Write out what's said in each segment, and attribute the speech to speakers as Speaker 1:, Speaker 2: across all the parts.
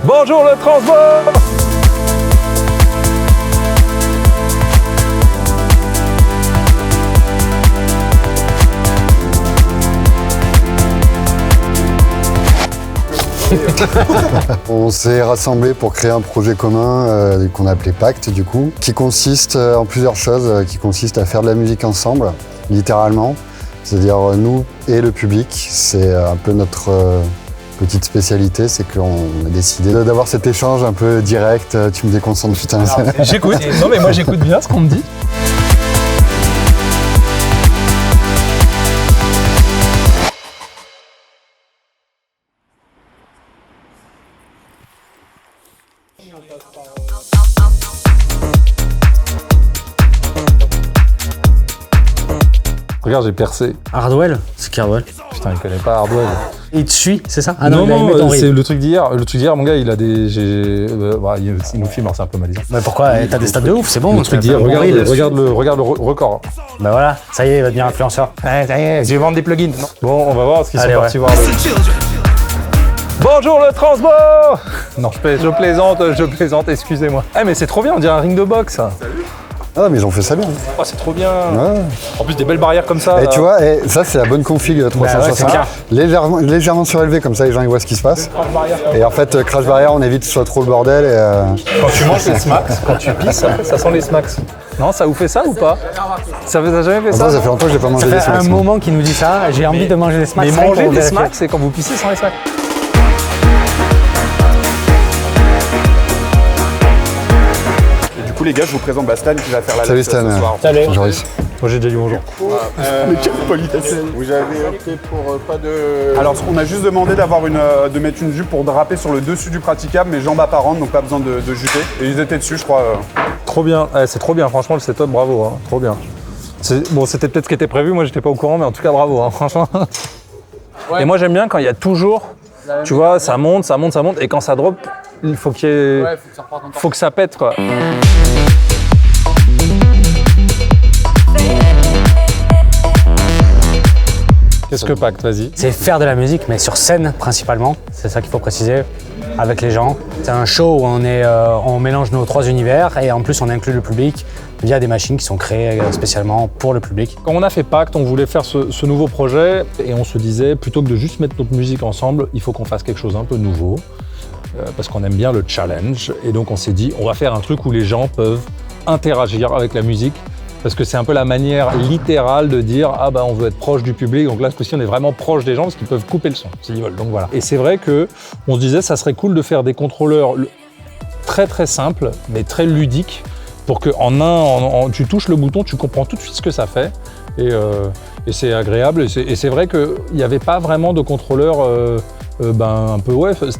Speaker 1: Bonjour le transport.
Speaker 2: On s'est rassemblés pour créer un projet commun qu'on a appelé Pacte du coup, qui consiste en plusieurs choses, qui consiste à faire de la musique ensemble, littéralement. C'est-à-dire nous et le public, c'est un peu notre petite spécialité, c'est qu'on a décidé d'avoir cet échange un peu direct, tu me déconcentres putain.
Speaker 1: J'écoute, non mais moi j'écoute bien ce qu'on me dit. Regarde, j'ai percé.
Speaker 3: Hardwell? C'est qui Hardwell?
Speaker 1: Putain, il connaît pas Hardwell.
Speaker 3: Il te suit, c'est ça?
Speaker 1: Ah non, c'est le truc d'hier. Le truc d'hier, mon gars, il a des. Il nous filme, alors c'est un peu malaisant.
Speaker 3: Mais pourquoi? T'as des stats de ouf, c'est bon.
Speaker 1: Le truc d'hier, regarde le record.
Speaker 3: Bah voilà, ça y est, il va devenir influenceur.
Speaker 1: Ouais, ça y est, je vais vendre des plugins. Non. Bon, on va voir ce qu'ils sont partis
Speaker 3: ouais.
Speaker 1: voir. Bonjour le transport. Non, je plaisante, excusez-moi. Eh mais c'est trop bien, on dirait un ring de boxe. Salut.
Speaker 2: Ah mais ils ont fait ça bien.
Speaker 1: Oh, c'est trop bien.
Speaker 2: Ouais.
Speaker 1: En plus des belles barrières comme ça.
Speaker 2: Et tu vois, ça c'est la bonne config 360. Ouais, légèrement surélevé, comme ça les gens ils voient ce qui se passe. Et en fait, crash barrière, on évite que ce soit trop le bordel. Et
Speaker 1: Quand tu manges les smacks, quand tu pisses, ça sent les smacks. Non, ça vous fait ça ou pas? Ça vous a jamais fait ça?
Speaker 2: Ça fait longtemps que j'ai pas mangé des smacks.
Speaker 3: Ça fait un moment qu'il nous dit ça, j'ai envie de manger des smacks.
Speaker 1: Mais manger des smacks, c'est quand vous pissez sans les smacks.
Speaker 4: Du coup les gars, je vous présente Stan qui va faire la
Speaker 2: Salut
Speaker 4: live
Speaker 2: Stan.
Speaker 4: ce soir.
Speaker 3: Salut.
Speaker 2: Bonjour.
Speaker 1: Moi j'ai déjà dit bonjour.
Speaker 4: Mais quelle politesse. Vous avez opté pour pas de... Alors on a juste demandé de mettre une jupe pour draper sur le dessus du praticable, mais jambes apparentes, donc pas besoin de juper. Et ils étaient dessus je crois.
Speaker 1: Trop bien, c'est trop bien, franchement le setup, bravo, hein. Trop bien. Bon, c'était peut-être ce qui était prévu, moi j'étais pas au courant, mais en tout cas bravo, hein, franchement. Ouais. Et moi j'aime bien quand il y a toujours, tu vois, ça monte, et quand ça drop, il faut qu'il y ait... Ouais, faut que ça pète quoi. Qu'est-ce que Pacte, vas-y?
Speaker 3: C'est faire de la musique, mais sur scène principalement, c'est ça qu'il faut préciser, avec les gens. C'est un show où on mélange nos trois univers et en plus on inclut le public via des machines qui sont créées spécialement pour le public.
Speaker 1: Quand on a fait Pacte, on voulait faire ce nouveau projet et on se disait, plutôt que de juste mettre notre musique ensemble, il faut qu'on fasse quelque chose un peu nouveau, parce qu'on aime bien le challenge. Et donc on s'est dit, on va faire un truc où les gens peuvent interagir avec la musique, parce que c'est un peu la manière littérale de dire ah bah on veut être proche du public, donc là ce coup-ci on est vraiment proche des gens parce qu'ils peuvent couper le son s'ils veulent, donc voilà. Et c'est vrai que on se disait ça serait cool de faire des contrôleurs très très simples mais très ludiques pour que tu touches le bouton, tu comprends tout de suite ce que ça fait et c'est agréable et c'est vrai qu'il n'y avait pas vraiment de contrôleurs un peu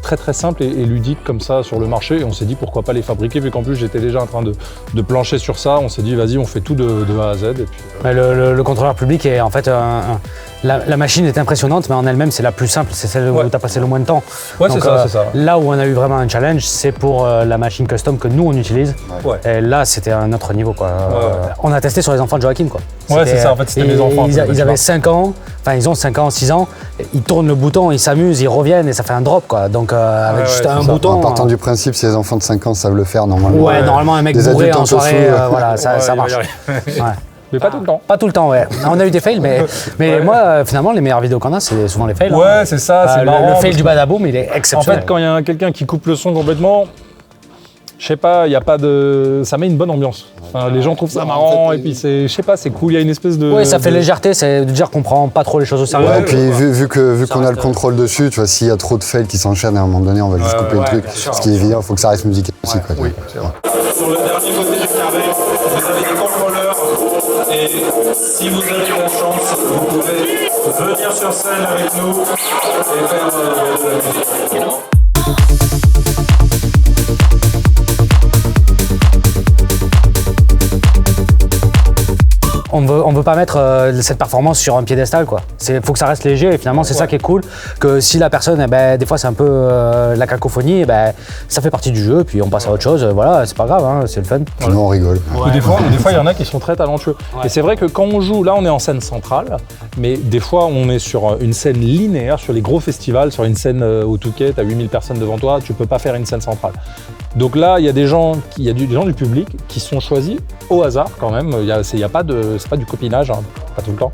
Speaker 1: très très simple et ludique comme ça sur le marché et on s'est dit pourquoi pas les fabriquer vu qu'en plus j'étais déjà en train de plancher sur ça, on s'est dit vas-y on fait tout de A à Z et puis...
Speaker 3: Le contrôleur public est en fait la machine est impressionnante mais en elle-même c'est la plus simple, c'est celle où tu as passé le moins de temps.
Speaker 1: Ouais, donc, c'est ça.
Speaker 3: Là où on a eu vraiment un challenge c'est pour la machine custom que nous on utilise.
Speaker 1: Ouais.
Speaker 3: Et là c'était un autre niveau quoi. On a testé sur les enfants de Joachim quoi.
Speaker 1: Ouais c'est ça, en fait c'était mes enfants.
Speaker 3: Ils avaient 5 ans, enfin ils ont 5 ans, 6 ans, ils tournent le bouton, ils s'amusent, ils reviennent et ça fait un drop quoi. Donc avec juste un bouton.
Speaker 2: En partant du principe, si les enfants de 5 ans savent le faire normalement.
Speaker 3: Ouais, normalement un mec bourré en soirée, voilà, ça marche.
Speaker 1: Mais pas tout le temps.
Speaker 3: Pas tout le temps, ouais. On a eu des fails, mais moi, finalement, les meilleures vidéos qu'on a, c'est souvent les fails.
Speaker 1: Ouais, c'est ça, c'est marrant.
Speaker 3: Le fail du badaboom, il est exceptionnel.
Speaker 1: En fait, quand il y a quelqu'un qui coupe le son complètement, je sais pas, il y a pas de... Ça met une bonne ambiance. Enfin, les gens trouvent ça marrant, et puis c'est, je sais pas, c'est cool, il y a une espèce de...
Speaker 3: Oui, ça fait légèreté, c'est de dire qu'on prend pas trop les choses au sérieux.
Speaker 2: Ouais, et puis vu qu'on a le contrôle dessus, tu vois, s'il y a trop de fails qui s'enchaînent, à un moment donné, on va juste couper le truc. Ce qui est évident, il faut que ça reste musical aussi. Quoi,
Speaker 4: oui, c'est vrai. Sur le dernier côté du carré, vous avez des contrôleurs, et si vous avez la chance, vous pouvez venir sur scène avec nous et faire de la musique.
Speaker 3: on veut pas mettre cette performance sur un piédestal, quoi. Faut que ça reste léger et finalement c'est ça qui est cool. Que si la personne, des fois c'est un peu la cacophonie, ça fait partie du jeu, puis on passe à autre chose. Voilà, c'est pas grave, hein, c'est le fun.
Speaker 2: Voilà. On rigole.
Speaker 1: Ouais, des fois, il y en a qui sont très talentueux. Ouais. Et c'est vrai que quand on joue, là on est en scène centrale, mais des fois on est sur une scène linéaire, sur les gros festivals, sur une scène au Touquet, t'as 8000 personnes devant toi, tu peux pas faire une scène centrale. Donc là, il y a des gens du public qui sont choisis au hasard quand même. C'est pas du copinage, hein, pas tout le temps.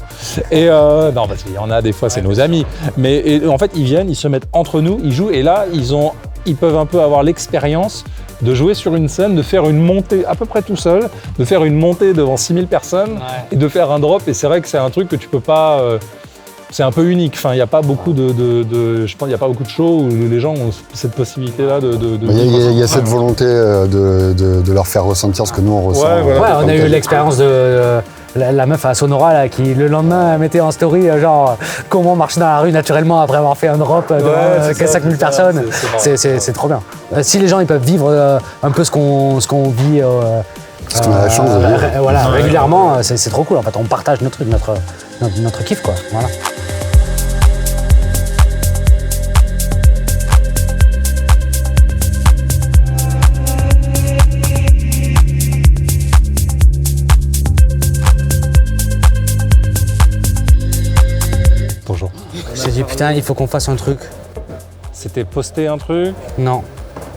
Speaker 1: Et non, parce qu'il y en a des fois, c'est nos amis. Mais en fait, ils viennent, ils se mettent entre nous, ils jouent, et là, ils peuvent un peu avoir l'expérience de jouer sur une scène, de faire une montée à peu près tout seul, de faire une montée devant 6000 personnes et de faire un drop. Et c'est vrai que c'est un truc que tu peux pas. C'est un peu unique. Enfin, il n'y a pas beaucoup je pense, il y a pas beaucoup de shows où les gens ont cette possibilité-là
Speaker 2: Il y a cette volonté de leur faire ressentir ce que nous on ressent.
Speaker 3: On a eu l'expérience de la meuf à Sonora là, qui le lendemain mettait en story genre comment marcher dans la rue naturellement après avoir fait un drop de 5000 personnes. C'est trop bien. Si les gens ils peuvent vivre un peu ce qu'on vit.
Speaker 2: Parce qu'on a la chance de vivre.
Speaker 3: Régulièrement, c'est trop cool. En fait, on partage notre truc, notre kiff, quoi. Voilà.
Speaker 1: Bonjour.
Speaker 3: J'ai dit putain, il faut qu'on fasse un truc.
Speaker 1: C'était poster un truc?
Speaker 3: Non.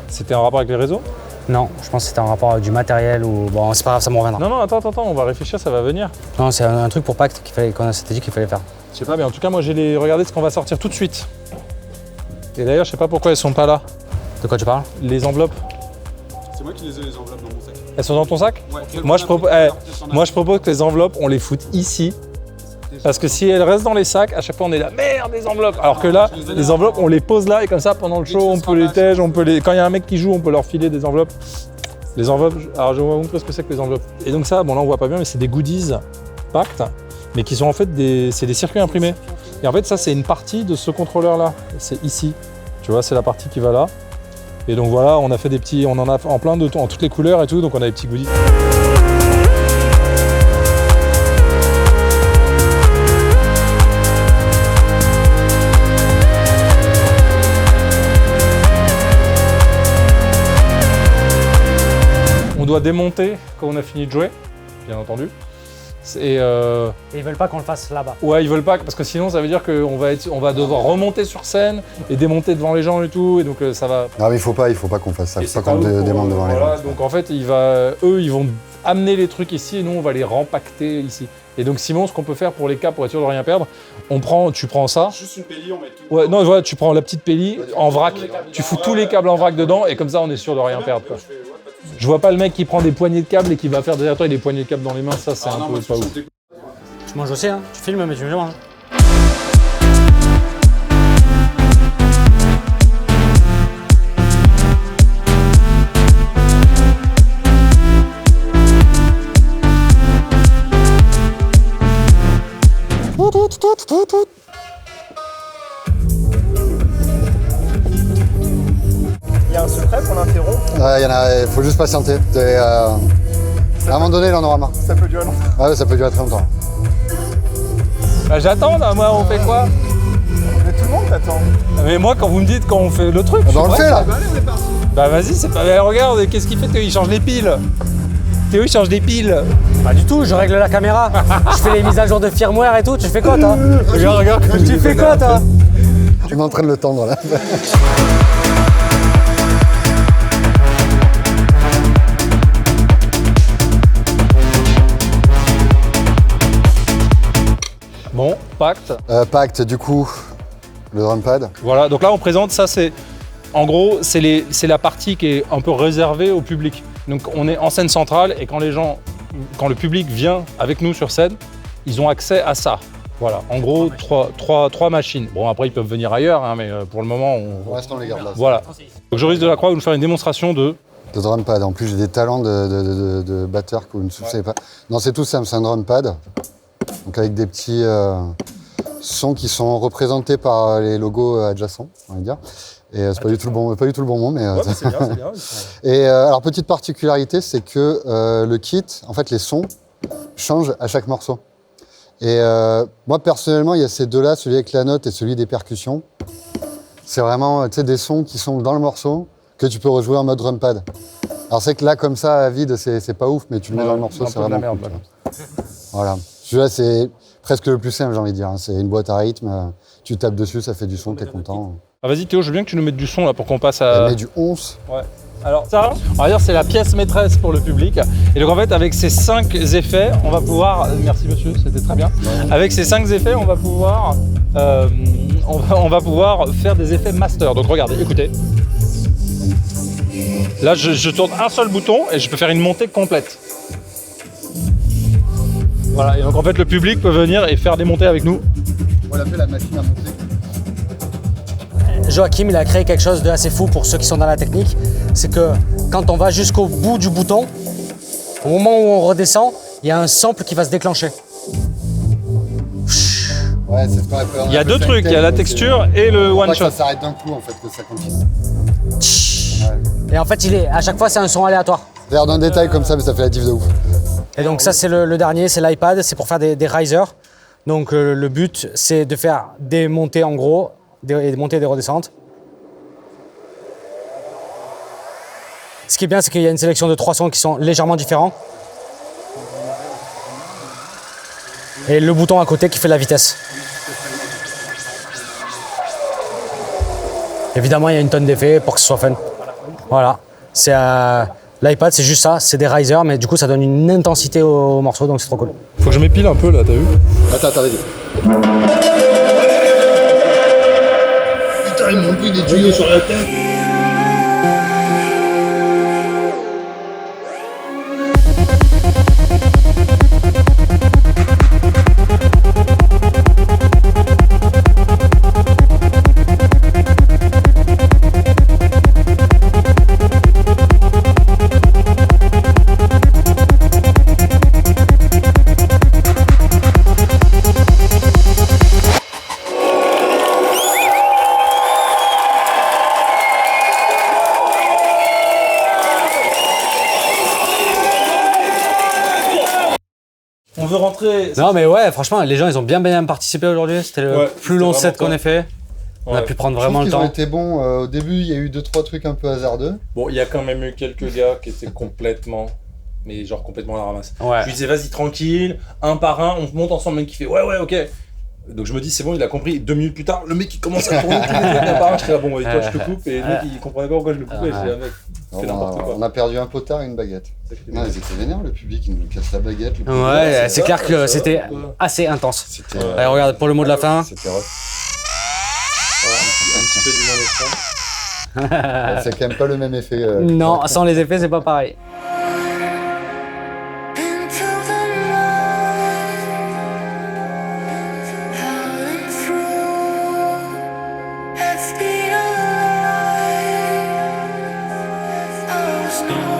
Speaker 1: C'était en rapport avec les réseaux?
Speaker 3: Non, je pense que c'était en rapport avec du matériel ou... Bon, c'est pas grave, ça me reviendra.
Speaker 1: Non, attends, on va réfléchir, ça va venir.
Speaker 3: Non, c'est un truc pour Pacte qu'on s'était dit qu'il fallait faire.
Speaker 1: Je sais pas, mais en tout cas, moi j'ai regardé ce qu'on va sortir tout de suite. Et d'ailleurs, je sais pas pourquoi elles sont pas là.
Speaker 3: De quoi tu parles?
Speaker 1: Les enveloppes.
Speaker 5: C'est moi qui les ai, les enveloppes dans mon sac.
Speaker 1: Elles sont dans ton sac?
Speaker 5: Ouais.
Speaker 1: Moi je propose que les enveloppes, on les foute ici. Parce que si elles restent dans les sacs, à chaque fois on est là, merde, des enveloppes. Alors que là, les enveloppes, on les pose là et comme ça, pendant le show, on peut les tège, quand il y a un mec qui joue, on peut leur filer des enveloppes. Les enveloppes, alors je vais vous montrer ce que c'est que les enveloppes. Et donc ça, bon là on voit pas bien, mais c'est des goodies Pacte, mais qui sont en fait c'est des circuits imprimés. Et en fait ça c'est une partie de ce contrôleur là, c'est ici. Tu vois, c'est la partie qui va là. Et donc voilà, on a fait des petits, on en a en plein en toutes les couleurs et tout, donc on a des petits goodies. On doit démonter quand on a fini de jouer, bien entendu. Et
Speaker 3: ils veulent pas qu'on le fasse là-bas.
Speaker 1: Ouais, ils veulent pas, parce que sinon ça veut dire qu'on va devoir remonter sur scène et démonter devant les gens et tout, et donc ça va...
Speaker 2: Non mais il faut pas qu'on fasse ça, il faut pas qu'on démonte devant les gens.
Speaker 1: Donc en fait, eux ils vont amener les trucs ici et nous on va les rempacter ici. Et donc Simon, ce qu'on peut faire pour les câbles, pour être sûr de rien perdre, tu prends ça...
Speaker 5: Juste une pellie, on met tout.
Speaker 1: Ouais, non, voilà, tu prends la petite pellie en vrac, tu fous tous les câbles en vrac dedans et comme ça on est sûr de rien perdre, quoi. Je vois pas le mec qui prend des poignées de câbles et qui va faire derrière toi des poignées de câbles dans les mains, ça c'est un peu pas ouf.
Speaker 3: Tu manges aussi, hein? Tu filmes mais tu manges.
Speaker 6: Il y a un secret pour l'interrompre?
Speaker 2: Il faut juste patienter. À un moment donné, il en aura marre.
Speaker 6: Ça peut durer longtemps.
Speaker 2: Ouais, ça peut durer très longtemps.
Speaker 1: Bah j'attends là, moi on fait quoi?
Speaker 6: Mais tout le monde t'attend.
Speaker 1: Mais moi quand vous me dites quand on fait le truc,
Speaker 2: On le fait là.
Speaker 1: Bah vas-y, c'est pas... Mais regarde, qu'est-ce qu'il fait Théo? Il change les piles. Théo il change des piles.
Speaker 3: Pas du tout, je règle la caméra. Je fais les mises à jour de firmware et tout, tu fais quoi toi?
Speaker 1: Regarde.
Speaker 3: Tu fais quoi toi?
Speaker 2: On est en train de le tendre là.
Speaker 1: Bon, Pacte.
Speaker 2: Pacte, du coup, le drumpad.
Speaker 1: Voilà, donc là on présente, ça c'est... En gros, c'est la partie qui est un peu réservée au public. Donc on est en scène centrale et quand le public vient avec nous sur scène, ils ont accès à ça. Voilà, en gros, trois machines. Bon, après ils peuvent venir ailleurs, hein, mais pour le moment,
Speaker 2: Pour l'instant, on les garde là.
Speaker 1: Voilà. Donc Joris Delacroix va nous faire une démonstration de...
Speaker 2: De drumpad. En plus, j'ai des talents de batteur que vous ne savez pas. Non, c'est tout simple, c'est un drumpad. Donc avec des petits sons qui sont représentés par les logos adjacents, on va dire. Et c'est pas du tout le bon mot, mais...
Speaker 1: Ouais, c'est bien, c'est bien.
Speaker 2: Et alors, petite particularité, c'est que le kit, en fait, les sons change à chaque morceau. Et moi, personnellement, il y a ces deux-là, celui avec la note et celui des percussions. C'est vraiment des sons qui sont dans le morceau que tu peux rejouer en mode drum pad. Alors c'est que là, comme ça, à vide, c'est pas ouf, mais tu le mets dans le morceau, c'est vraiment
Speaker 1: merde,
Speaker 2: cool. Voilà. Celui-là, c'est presque le plus simple, j'ai envie de dire. C'est une boîte à rythme, tu tapes dessus, ça fait du son, t'es content.
Speaker 1: Ah, vas-y Théo, je veux bien que tu nous mettes du son là pour qu'on passe à...
Speaker 2: Elle met du 11.
Speaker 1: Ouais. Alors ça, on va dire c'est la pièce maîtresse pour le public. Et donc en fait avec ces 5 effets, on va pouvoir... Merci monsieur, c'était très bien. Avec ces 5 effets, on va pouvoir faire des effets master. Donc regardez, écoutez. Là je tourne un seul bouton et je peux faire une montée complète. Voilà, et donc en fait le public peut venir et faire des montées avec nous.
Speaker 2: On l'appelle la machine à monter.
Speaker 3: Joachim, il a créé quelque chose de assez fou pour ceux qui sont dans la technique. C'est que quand on va jusqu'au bout du bouton, au moment où on redescend, il y a un sample qui va se déclencher.
Speaker 2: Ouais, c'est pas peur.
Speaker 1: Il y a deux trucs, il y a la texture et le one shot.
Speaker 2: Ça s'arrête d'un coup en fait, que ça continue.
Speaker 3: Et en fait, à chaque fois, c'est un son aléatoire.
Speaker 2: D'ailleurs, d'un détail comme ça, mais ça fait la diff de ouf.
Speaker 3: Et donc ça, c'est le dernier, c'est l'iPad, c'est pour faire des risers. Donc le but, c'est de faire des montées en gros, des montées et des redescentes. Ce qui est bien, c'est qu'il y a une sélection de 3 sons qui sont légèrement différents. Et le bouton à côté qui fait la vitesse. Évidemment, il y a une tonne d'effets pour que ce soit fun. Voilà. C'est l'iPad, c'est juste ça, c'est des risers, mais du coup, ça donne une intensité au morceau, donc c'est trop cool.
Speaker 1: Faut que je m'épile un peu là, t'as vu?
Speaker 2: Attends, vas-y. Putain, ils m'ont pris des tuyaux sur la tête.
Speaker 1: On veut rentrer...
Speaker 3: Non mais ouais, franchement, les gens ils ont bien participé aujourd'hui. C'était le plus long set qu'on ait fait. On a pu prendre vraiment le
Speaker 2: Ils
Speaker 3: temps.
Speaker 2: ont été bons. Au début, il y a eu 2-3 trucs un peu hasardeux.
Speaker 1: Bon, il y a quand même eu quelques gars qui étaient complètement à la ramasse.
Speaker 3: Ouais.
Speaker 1: Je lui disais, vas-y, tranquille, un par un, on monte ensemble, le mec qui fait, ouais, ok. Donc je me dis, c'est bon, il a compris. 2 minutes plus tard, le mec il commence à tourner tous les trucs un par un. J'étais là, bon, et toi, je te coupe. Et le mec, il comprenait pas pourquoi je le coupais. J'étais là, mec, fais n'importe quoi.
Speaker 2: On a perdu un potard et une baguette. Non, ils étaient vénères, le public, ils nous cassent la baguette.
Speaker 3: Ouais, c'est clair que c'était assez intense.
Speaker 2: C'était.
Speaker 3: Allez, regarde, pour le mot de la fin.
Speaker 2: C'était rough.
Speaker 1: Un petit peu du monde au fond.
Speaker 2: C'est quand même pas le même effet.
Speaker 3: Non, sans les effets, c'est pas pareil.
Speaker 7: Into the night, howling through at speed of light. I was no